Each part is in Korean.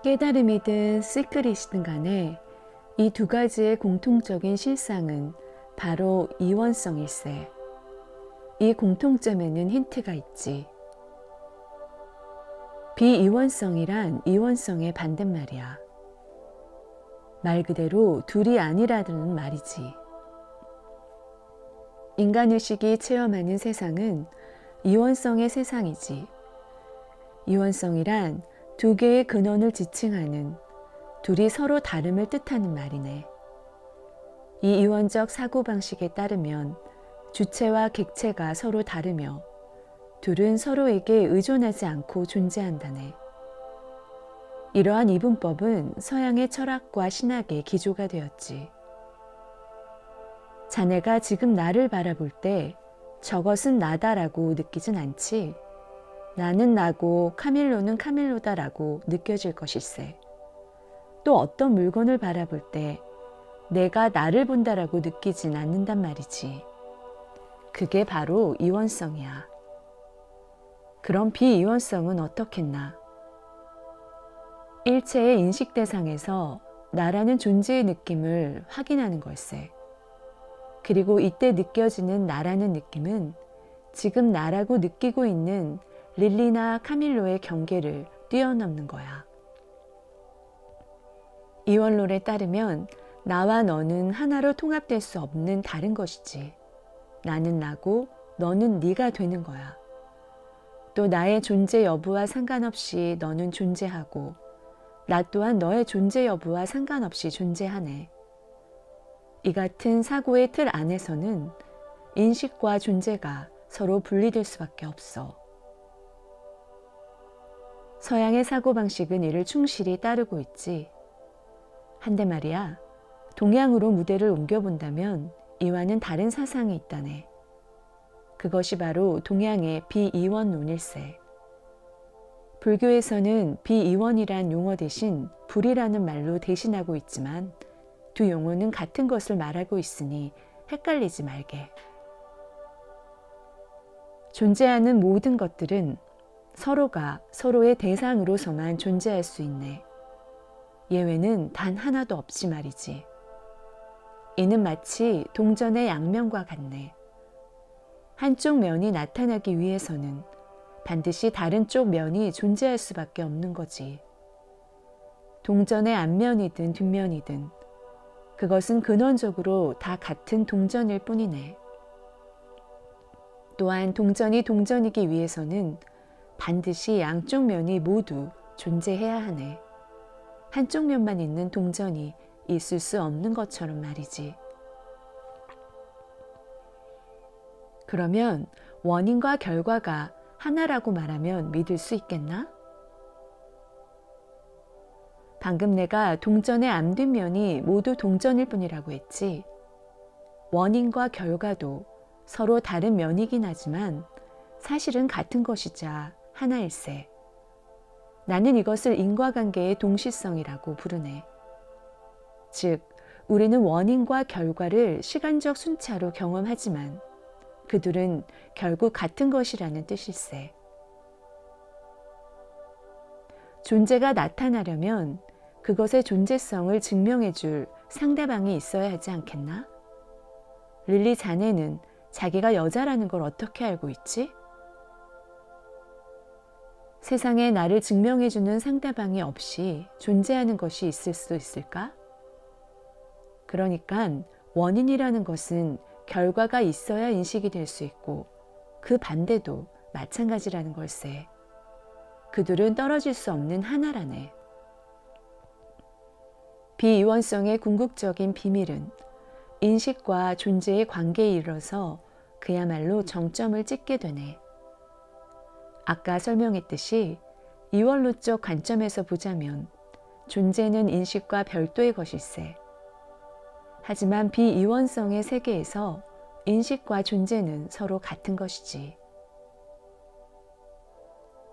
깨달음이든 시크릿이든 간에 이 두 가지의 공통적인 실상은 바로 이원성일세. 이 공통점에는 힌트가 있지. 비이원성이란 이원성의 반대말이야. 말 그대로 둘이 아니라는 말이지. 인간의식이 체험하는 세상은 이원성의 세상이지. 이원성이란 두 개의 근원을 지칭하는 둘이 서로 다름을 뜻하는 말이네. 이 이원적 사고방식에 따르면 주체와 객체가 서로 다르며 둘은 서로에게 의존하지 않고 존재한다네. 이러한 이분법은 서양의 철학과 신학의 기조가 되었지. 자네가 지금 나를 바라볼 때 저것은 나다라고 느끼진 않지. 나는 나고 카밀로는 카밀로다라고 느껴질 것일세. 또 어떤 물건을 바라볼 때 내가 나를 본다라고 느끼진 않는단 말이지. 그게 바로 이원성이야. 그럼 비이원성은 어떻겠나? 일체의 인식 대상에서 나라는 존재의 느낌을 확인하는 걸세. 그리고 이때 느껴지는 나라는 느낌은 지금 나라고 느끼고 있는 릴리나 카밀로의 경계를 뛰어넘는 거야. 이원론에 따르면 나와 너는 하나로 통합될 수 없는 다른 것이지. 나는 나고 너는 네가 되는 거야. 또 나의 존재 여부와 상관없이 너는 존재하고 나 또한 너의 존재 여부와 상관없이 존재하네. 이 같은 사고의 틀 안에서는 인식과 존재가 서로 분리될 수밖에 없어. 서양의 사고방식은 이를 충실히 따르고 있지. 한데 말이야, 동양으로 무대를 옮겨본다면 이와는 다른 사상이 있다네. 그것이 바로 동양의 비이원론일세. 불교에서는 비이원이란 용어 대신 불이라는 말로 대신하고 있지만 두 용어는 같은 것을 말하고 있으니 헷갈리지 말게. 존재하는 모든 것들은 서로가 서로의 대상으로서만 존재할 수 있네. 예외는 단 하나도 없지 말이지. 이는 마치 동전의 양면과 같네. 한쪽 면이 나타나기 위해서는 반드시 다른 쪽 면이 존재할 수밖에 없는 거지. 동전의 앞면이든 뒷면이든 그것은 근원적으로 다 같은 동전일 뿐이네. 또한 동전이 동전이기 위해서는 반드시 양쪽 면이 모두 존재해야 하네. 한쪽 면만 있는 동전이 있을 수 없는 것처럼 말이지. 그러면 원인과 결과가 하나라고 말하면 믿을 수 있겠나? 방금 내가 동전의 앞뒷면이 모두 동전일 뿐이라고 했지. 원인과 결과도 서로 다른 면이긴 하지만 사실은 같은 것이자 하나일세. 나는 이것을 인과관계의 동시성이라고 부르네. 즉, 우리는 원인과 결과를 시간적 순차로 경험하지만 그들은 결국 같은 것이라는 뜻일세. 존재가 나타나려면 그것의 존재성을 증명해줄 상대방이 있어야 하지 않겠나? 릴리 자네는 자기가 여자라는 걸 어떻게 알고 있지? 세상에 나를 증명해주는 상대방이 없이 존재하는 것이 있을 수 있을까? 그러니까 원인이라는 것은 결과가 있어야 인식이 될 수 있고 그 반대도 마찬가지라는 걸세. 그들은 떨어질 수 없는 하나라네. 비이원성의 궁극적인 비밀은 인식과 존재의 관계에 이르러서 그야말로 정점을 찍게 되네. 아까 설명했듯이 이원론적 관점에서 보자면 존재는 인식과 별도의 것일세. 하지만 비이원성의 세계에서 인식과 존재는 서로 같은 것이지.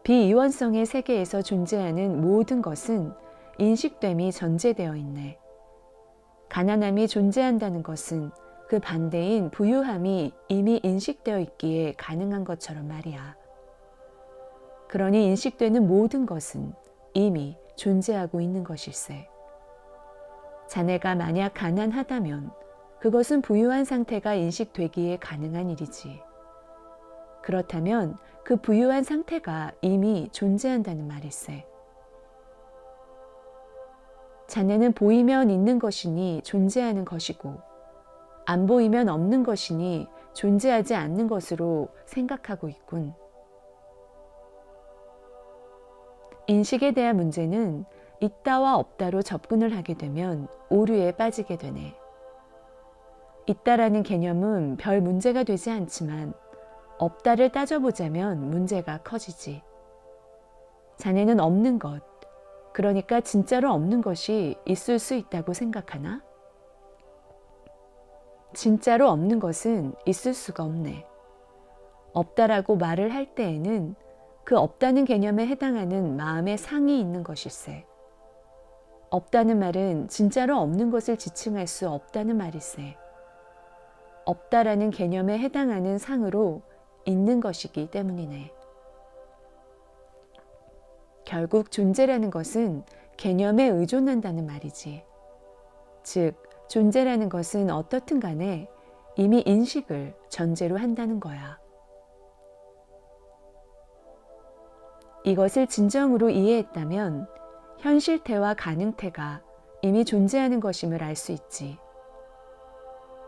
비이원성의 세계에서 존재하는 모든 것은 인식됨이 전제되어 있네. 가난함이 존재한다는 것은 그 반대인 부유함이 이미 인식되어 있기에 가능한 것처럼 말이야. 그러니 인식되는 모든 것은 이미 존재하고 있는 것일세. 자네가 만약 가난하다면 그것은 부유한 상태가 인식되기에 가능한 일이지. 그렇다면 그 부유한 상태가 이미 존재한다는 말일세. 자네는 보이면 있는 것이니 존재하는 것이고 안 보이면 없는 것이니 존재하지 않는 것으로 생각하고 있군. 인식에 대한 문제는 있다와 없다로 접근을 하게 되면 오류에 빠지게 되네. 있다라는 개념은 별 문제가 되지 않지만 없다를 따져보자면 문제가 커지지. 자네는 없는 것, 그러니까 진짜로 없는 것이 있을 수 있다고 생각하나? 진짜로 없는 것은 있을 수가 없네. 없다라고 말을 할 때에는 그 없다는 개념에 해당하는 마음의 상이 있는 것일세. 없다는 말은 진짜로 없는 것을 지칭할 수 없다는 말일세. 없다라는 개념에 해당하는 상으로 있는 것이기 때문이네. 결국 존재라는 것은 개념에 의존한다는 말이지. 즉, 존재라는 것은 어떻든 간에 이미 인식을 전제로 한다는 거야. 이것을 진정으로 이해했다면 현실태와 가능태가 이미 존재하는 것임을 알 수 있지.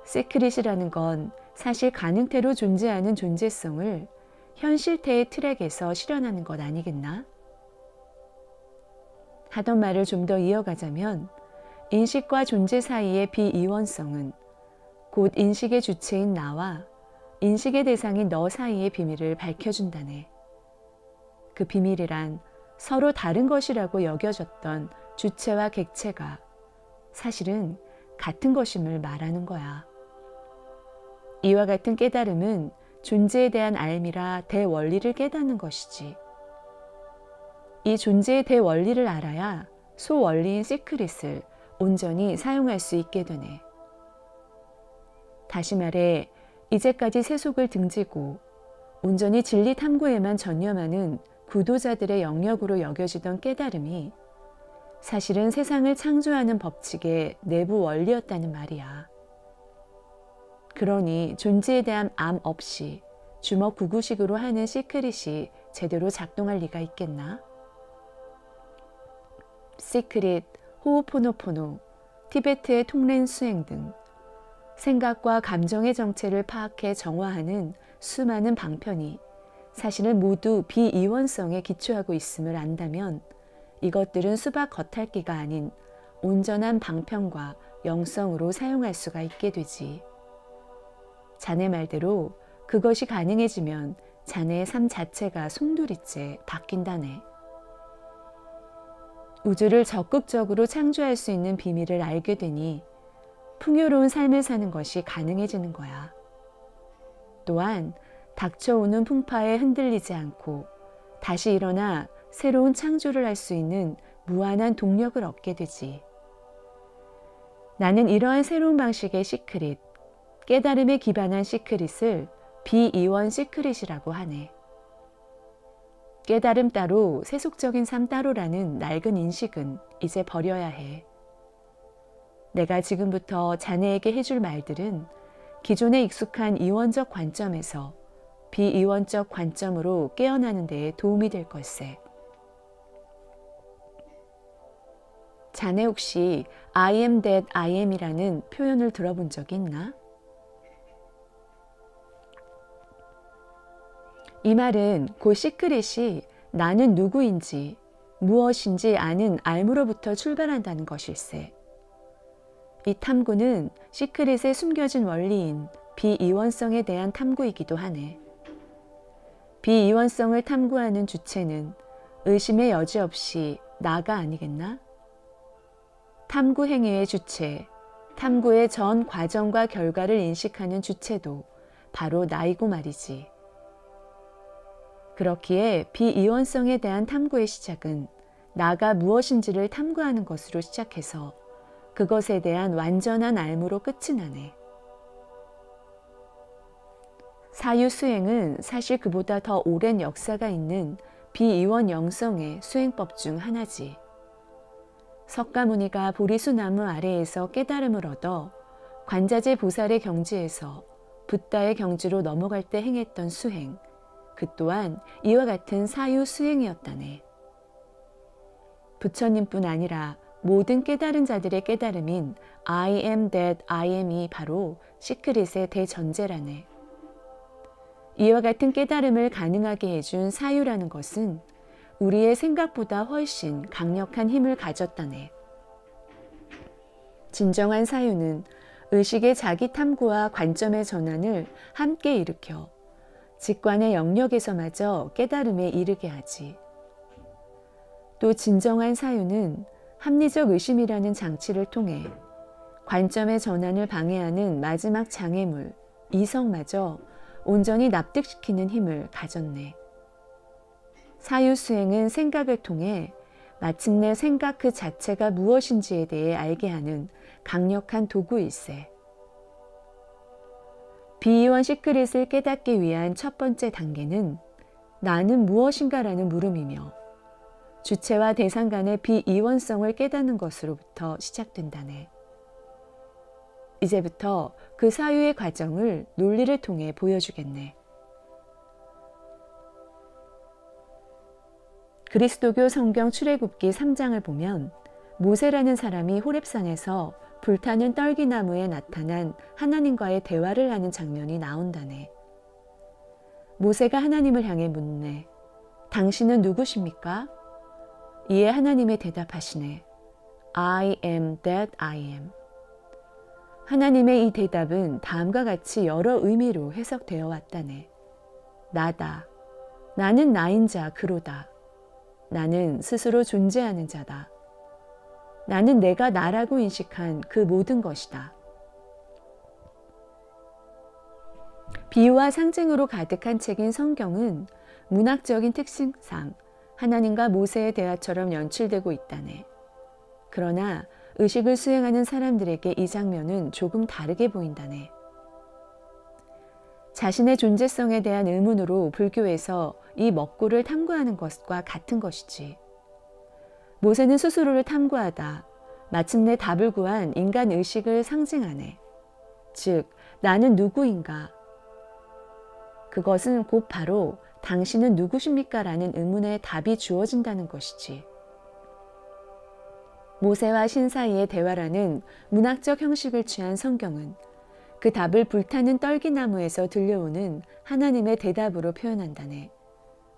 시크릿이라는 건 사실 가능태로 존재하는 존재성을 현실태의 트랙에서 실현하는 것 아니겠나? 하던 말을 좀 더 이어가자면 인식과 존재 사이의 비이원성은 곧 인식의 주체인 나와 인식의 대상인 너 사이의 비밀을 밝혀준다네. 그 비밀이란 서로 다른 것이라고 여겨졌던 주체와 객체가 사실은 같은 것임을 말하는 거야. 이와 같은 깨달음은 존재에 대한 알미라 대원리를 깨닫는 것이지. 이 존재의 대원리를 알아야 소원리인 시크릿을 온전히 사용할 수 있게 되네. 다시 말해 이제까지 세속을 등지고 온전히 진리 탐구에만 전념하는 구도자들의 영역으로 여겨지던 깨달음이 사실은 세상을 창조하는 법칙의 내부 원리였다는 말이야. 그러니 존재에 대한 암 없이 주먹구구식으로 하는 시크릿이 제대로 작동할 리가 있겠나? 시크릿, 호오포노포노, 티베트의 통렌 수행 등 생각과 감정의 정체를 파악해 정화하는 수많은 방편이 사실은 모두 비이원성에 기초하고 있음을 안다면 이것들은 수박 겉핥기가 아닌 온전한 방편과 영성으로 사용할 수가 있게 되지. 자네 말대로 그것이 가능해지면 자네의 삶 자체가 송두리째 바뀐다네. 우주를 적극적으로 창조할 수 있는 비밀을 알게 되니 풍요로운 삶을 사는 것이 가능해지는 거야. 또한 닥쳐오는 풍파에 흔들리지 않고 다시 일어나 새로운 창조를 할 수 있는 무한한 동력을 얻게 되지. 나는 이러한 새로운 방식의 시크릿, 깨달음에 기반한 시크릿을 비이원 시크릿이라고 하네. 깨달음 따로 세속적인 삶 따로라는 낡은 인식은 이제 버려야 해. 내가 지금부터 자네에게 해줄 말들은 기존에 익숙한 이원적 관점에서 비이원적 관점으로 깨어나는 데 도움이 될 걸세. 자네 혹시 I am that I am이라는 표현을 들어본 적이 있나? 이 말은 그 시크릿이 나는 누구인지 무엇인지 아는 알무로부터 출발한다는 것일세. 이 탐구는 시크릿의 숨겨진 원리인 비이원성에 대한 탐구이기도 하네. 비이원성을 탐구하는 주체는 의심의 여지 없이 나가 아니겠나? 탐구 행위의 주체, 탐구의 전 과정과 결과를 인식하는 주체도 바로 나이고 말이지. 그렇기에 비이원성에 대한 탐구의 시작은 나가 무엇인지를 탐구하는 것으로 시작해서 그것에 대한 완전한 알무로 끝이 나네. 사유 수행은 사실 그보다 더 오랜 역사가 있는 비이원 영성의 수행법 중 하나지. 석가모니가 보리수나무 아래에서 깨달음을 얻어 관자재 보살의 경지에서 붓다의 경지로 넘어갈 때 행했던 수행, 그 또한 이와 같은 사유 수행이었다네. 부처님뿐 아니라 모든 깨달은 자들의 깨달음인 I am that I am이 바로 시크릿의 대전제라네. 이와 같은 깨달음을 가능하게 해준 사유라는 것은 우리의 생각보다 훨씬 강력한 힘을 가졌다네. 진정한 사유는 의식의 자기 탐구와 관점의 전환을 함께 일으켜 직관의 영역에서마저 깨달음에 이르게 하지. 또 진정한 사유는 합리적 의심이라는 장치를 통해 관점의 전환을 방해하는 마지막 장애물, 이성마저 온전히 납득시키는 힘을 가졌네. 사유 수행은 생각을 통해 마침내 생각 그 자체가 무엇인지에 대해 알게 하는 강력한 도구일세. 비이원 시크릿을 깨닫기 위한 첫 번째 단계는 나는 무엇인가라는 물음이며 주체와 대상 간의 비이원성을 깨닫는 것으로부터 시작된다네. 이제부터 그 사유의 과정을 논리를 통해 보여주겠네. 그리스도교 성경 출애굽기 3장을 보면 모세라는 사람이 호렙산에서 불타는 떨기나무에 나타난 하나님과의 대화를 하는 장면이 나온다네. 모세가 하나님을 향해 묻네. 당신은 누구십니까? 이에 하나님의 대답하시네. I am that I am. 하나님의 이 대답은 다음과 같이 여러 의미로 해석되어 왔다네. 나다. 나는 나인 자 그로다. 나는 스스로 존재하는 자다. 나는 내가 나라고 인식한 그 모든 것이다. 비유와 상징으로 가득한 책인 성경은 문학적인 특징상 하나님과 모세의 대화처럼 연출되고 있다네. 그러나 의식을 수행하는 사람들에게 이 장면은 조금 다르게 보인다네. 자신의 존재성에 대한 의문으로 불교에서 이 먹구를 탐구하는 것과 같은 것이지. 모세는 스스로를 탐구하다 마침내 답을 구한 인간 의식을 상징하네. 즉, 나는 누구인가? 그것은 곧 바로 당신은 누구십니까? 라는 의문에 답이 주어진다는 것이지. 모세와 신 사이의 대화라는 문학적 형식을 취한 성경은 그 답을 불타는 떨기나무에서 들려오는 하나님의 대답으로 표현한다네.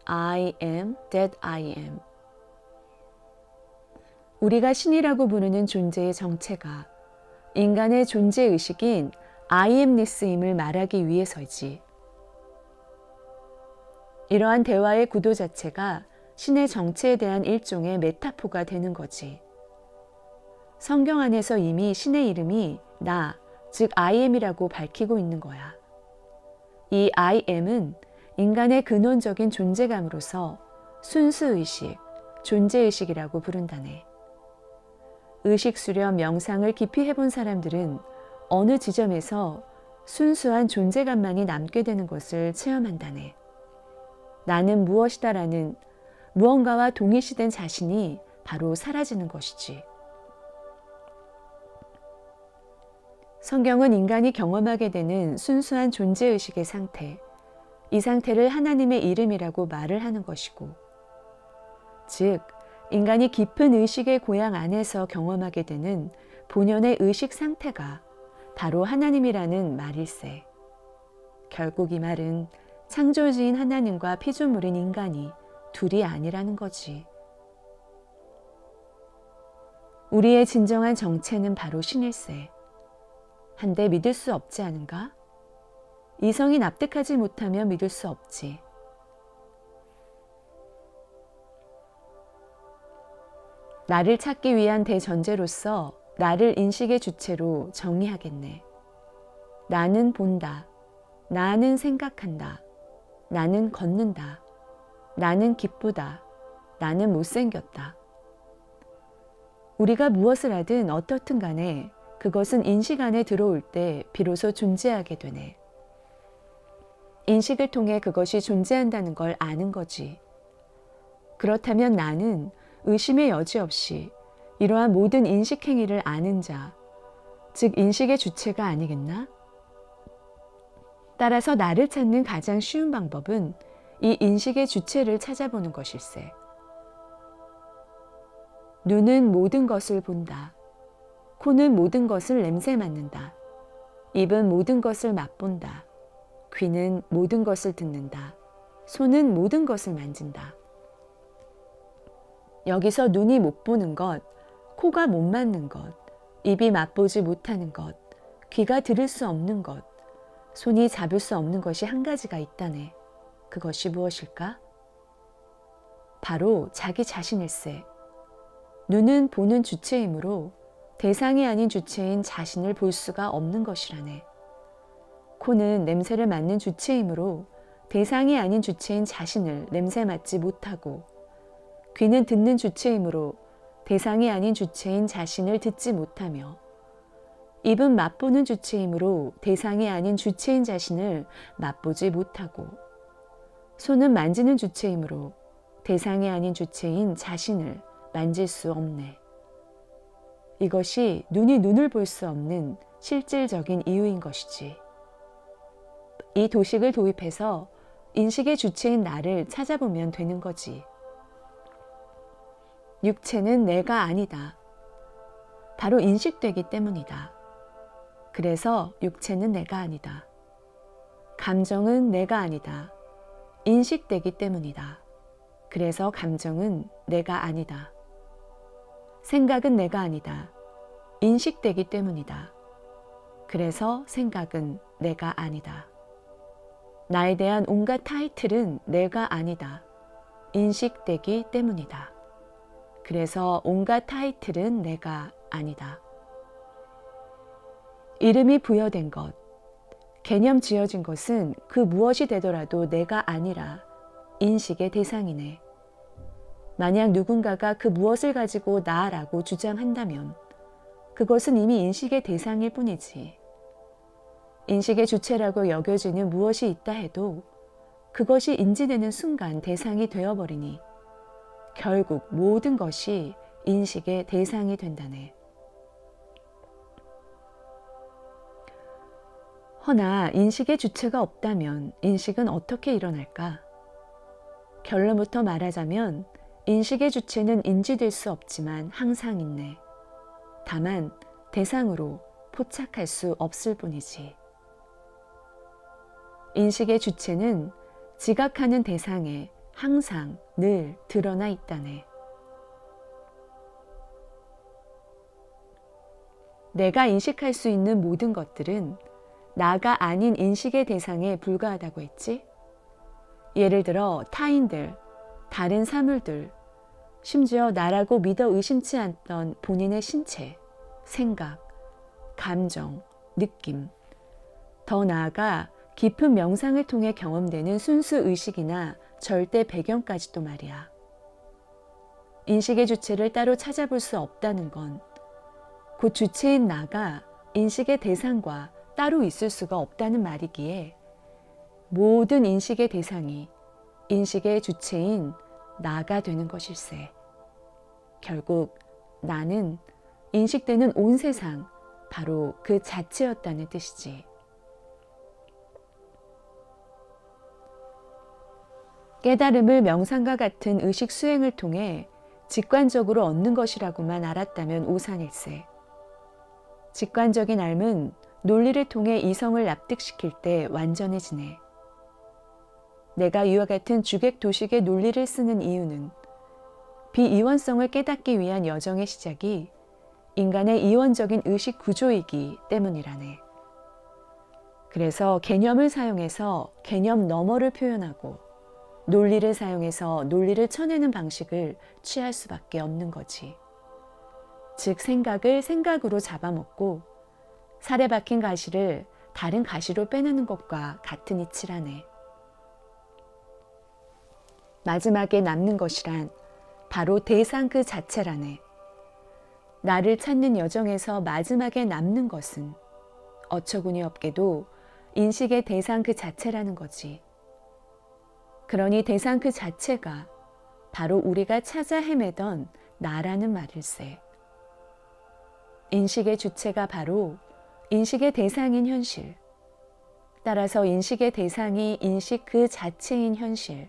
I am that I am. 우리가 신이라고 부르는 존재의 정체가 인간의 존재의식인 I amness임을 말하기 위해서이지. 이러한 대화의 구도 자체가 신의 정체에 대한 일종의 메타포가 되는 거지. 성경 안에서 이미 신의 이름이 나, 즉 I am이라고 밝히고 있는 거야. 이 I am은 인간의 근원적인 존재감으로서 순수의식, 존재의식이라고 부른다네. 의식 수련 명상을 깊이 해본 사람들은 어느 지점에서 순수한 존재감만이 남게 되는 것을 체험한다네. 나는 무엇이다라는 무언가와 동일시된 자신이 바로 사라지는 것이지. 성경은 인간이 경험하게 되는 순수한 존재의식의 상태, 이 상태를 하나님의 이름이라고 말을 하는 것이고, 즉 인간이 깊은 의식의 고향 안에서 경험하게 되는 본연의 의식 상태가 바로 하나님이라는 말일세. 결국 이 말은 창조주인 하나님과 피조물인 인간이 둘이 아니라는 거지. 우리의 진정한 정체는 바로 신일세. 한데 믿을 수 없지 않은가? 이성이 납득하지 못하면 믿을 수 없지. 나를 찾기 위한 대전제로서 나를 인식의 주체로 정의하겠네. 나는 본다. 나는 생각한다. 나는 걷는다. 나는 기쁘다. 나는 못생겼다. 우리가 무엇을 하든 어떻든 간에 그것은 인식 안에 들어올 때 비로소 존재하게 되네. 인식을 통해 그것이 존재한다는 걸 아는 거지. 그렇다면 나는 의심의 여지 없이 이러한 모든 인식 행위를 아는 자, 즉 인식의 주체가 아니겠나? 따라서 나를 찾는 가장 쉬운 방법은 이 인식의 주체를 찾아보는 것일세. 눈은 모든 것을 본다. 코는 모든 것을 냄새 맡는다. 입은 모든 것을 맛본다. 귀는 모든 것을 듣는다. 손은 모든 것을 만진다. 여기서 눈이 못 보는 것, 코가 못 맡는 것, 입이 맛보지 못하는 것, 귀가 들을 수 없는 것, 손이 잡을 수 없는 것이 한 가지가 있다네. 그것이 무엇일까? 바로 자기 자신일세. 눈은 보는 주체이므로 대상이 아닌 주체인 자신을 볼 수가 없는 것이라네. 코는 냄새를 맡는 주체이므로 대상이 아닌 주체인 자신을 냄새 맡지 못하고, 귀는 듣는 주체이므로 대상이 아닌 주체인 자신을 듣지 못하며, 입은 맛보는 주체이므로 대상이 아닌 주체인 자신을 맛보지 못하고, 손은 만지는 주체이므로 대상이 아닌 주체인 자신을 만질 수 없네. 이것이 눈이 눈을 볼 수 없는 실질적인 이유인 것이지. 이 도식을 도입해서 인식의 주체인 나를 찾아보면 되는 거지. 육체는 내가 아니다. 바로 인식되기 때문이다. 그래서 육체는 내가 아니다. 감정은 내가 아니다. 인식되기 때문이다. 그래서 감정은 내가 아니다. 생각은 내가 아니다. 인식되기 때문이다. 그래서 생각은 내가 아니다. 나에 대한 온갖 타이틀은 내가 아니다. 인식되기 때문이다. 그래서 온갖 타이틀은 내가 아니다. 이름이 부여된 것, 개념 지어진 것은 그 무엇이 되더라도 내가 아니라 인식의 대상이네. 만약 누군가가 그 무엇을 가지고 나라고 주장한다면 그것은 이미 인식의 대상일 뿐이지. 인식의 주체라고 여겨지는 무엇이 있다 해도 그것이 인지되는 순간 대상이 되어버리니 결국 모든 것이 인식의 대상이 된다네. 허나 인식의 주체가 없다면 인식은 어떻게 일어날까? 결론부터 말하자면 인식의 주체는 인지될 수 없지만 항상 있네. 다만 대상으로 포착할 수 없을 뿐이지. 인식의 주체는 지각하는 대상에 항상 늘 드러나 있다네. 내가 인식할 수 있는 모든 것들은 나가 아닌 인식의 대상에 불과하다고 했지? 예를 들어 타인들, 다른 사물들, 심지어 나라고 믿어 의심치 않던 본인의 신체, 생각, 감정, 느낌, 더 나아가 깊은 명상을 통해 경험되는 순수 의식이나 절대 배경까지도 말이야. 인식의 주체를 따로 찾아볼 수 없다는 건 곧 주체인 나가 인식의 대상과 따로 있을 수가 없다는 말이기에 모든 인식의 대상이 인식의 주체인 나가 되는 것일세. 결국 나는 인식되는 온 세상, 바로 그 자체였다는 뜻이지. 깨달음을 명상과 같은 의식 수행을 통해 직관적으로 얻는 것이라고만 알았다면 오산일세. 직관적인 삶은 논리를 통해 이성을 납득시킬 때 완전해지네. 내가 이와 같은 주객도식의 논리를 쓰는 이유는 비이원성을 깨닫기 위한 여정의 시작이 인간의 이원적인 의식 구조이기 때문이라네. 그래서 개념을 사용해서 개념 너머를 표현하고 논리를 사용해서 논리를 쳐내는 방식을 취할 수밖에 없는 거지. 즉 생각을 생각으로 잡아먹고 살에 박힌 가시를 다른 가시로 빼내는 것과 같은 이치라네. 마지막에 남는 것이란 바로 대상 그 자체라네. 나를 찾는 여정에서 마지막에 남는 것은 어처구니 없게도 인식의 대상 그 자체라는 거지. 그러니 대상 그 자체가 바로 우리가 찾아 헤매던 나라는 말일세. 인식의 주체가 바로 인식의 대상인 현실. 따라서 인식의 대상이 인식 그 자체인 현실.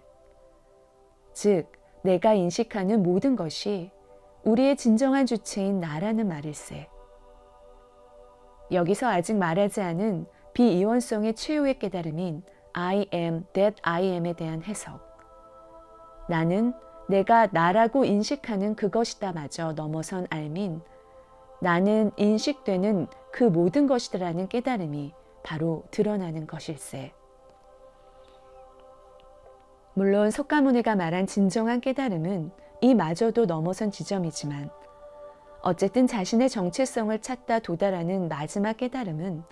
즉, 내가 인식하는 모든 것이 우리의 진정한 주체인 나라는 말일세. 여기서 아직 말하지 않은 비이원성의 최후의 깨달음인 I am that I am에 대한 해석. 나는 내가 나라고 인식하는 그것이다 마저 넘어선 알민 나는 인식되는 그 모든 것이다라는 깨달음이 바로 드러나는 것일세. 물론 석가모니가 말한 진정한 깨달음은 이마저도 넘어선 지점이지만 어쨌든 자신의 정체성을 찾다 도달하는 마지막 깨달음은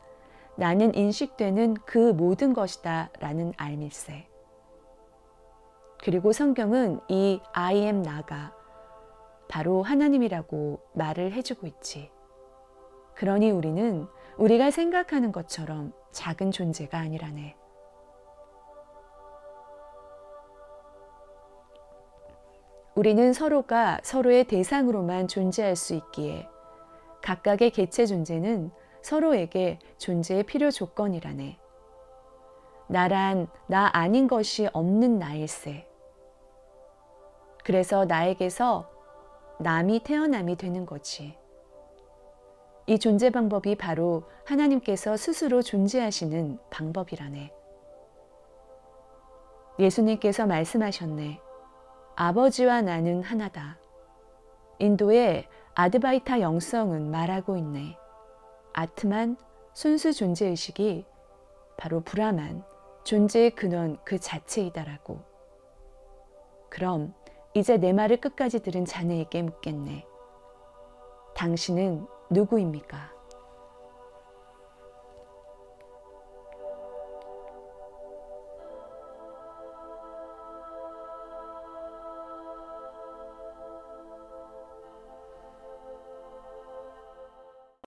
나는 인식되는 그 모든 것이다 라는 알밀세. 그리고 성경은 이 I am 나가 바로 하나님이라고 말을 해주고 있지. 그러니 우리는 우리가 생각하는 것처럼 작은 존재가 아니라네. 우리는 서로가 서로의 대상으로만 존재할 수 있기에 각각의 개체 존재는 서로에게 존재의 필요 조건이라네. 나란 나 아닌 것이 없는 나일세. 그래서 나에게서 남이 태어남이 되는 거지. 이 존재 방법이 바로 하나님께서 스스로 존재하시는 방법이라네. 예수님께서 말씀하셨네. 아버지와 나는 하나다. 인도의 아드바이타 영성은 말하고 있네. 아트만, 순수 존재의식이 바로 브라만, 존재의 근원 그 자체이다라고. 그럼 이제 내 말을 끝까지 들은 자네에게 묻겠네. 당신은 누구입니까?